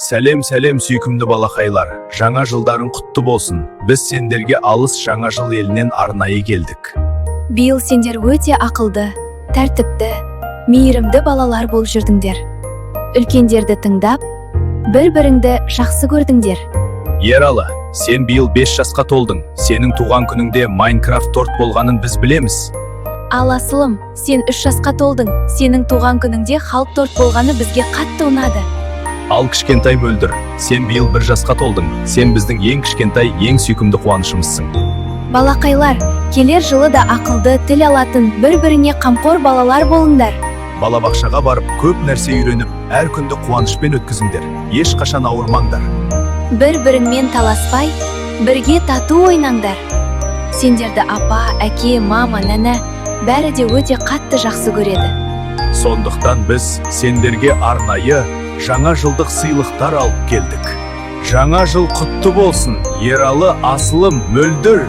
Сәлем сүйкімді балақайлар, жаңа жылдарың құтты болсын. Біз сендерге алыс жаңа жыл елінен арнайы келдік. Биыл сендер өте ақылды, тәртіпті, мейірімді балалар болып жүрдіңдер. Үлкендерді тыңдап, бір-біріңді жақсы көрдіңдер. Ералы, сен биыл 5 жасқа толдың. Сенің туған күніңде Майнкрафт торт болғанын біз білеміз. Ал асылым, сен 3 жасқа толдың. Сенің туған күніңде халық торт болғаны бізге қатты ұнады. Ал кішкентай мөлдір, сен биыл 1 жасқа толдың. Сен біздің ең кішкентай, ең сүйкімді қуанышымызсың. Балақайлар, келер жылы да ақылды, тіл алатын, бір-біріңе қамқор балалар болыңдар. Балабақшаға барып, көп нәрсе үйреніп, әр күнді қуанышпен өткізіңдер. Ешқашан ауырмаңдар. Бір-біріңмен таласпай, бірге тату ойнаңдар. Сендерді апа, әке, мама, нәнә бәрі де өте қатты жақсы көреді. Сондықтан біз сендерге арнайы жаңа жылдық сыйлықтар алып келдік. Жаңа жыл құтты болсын, Ералы, Асылым, Мөлдір.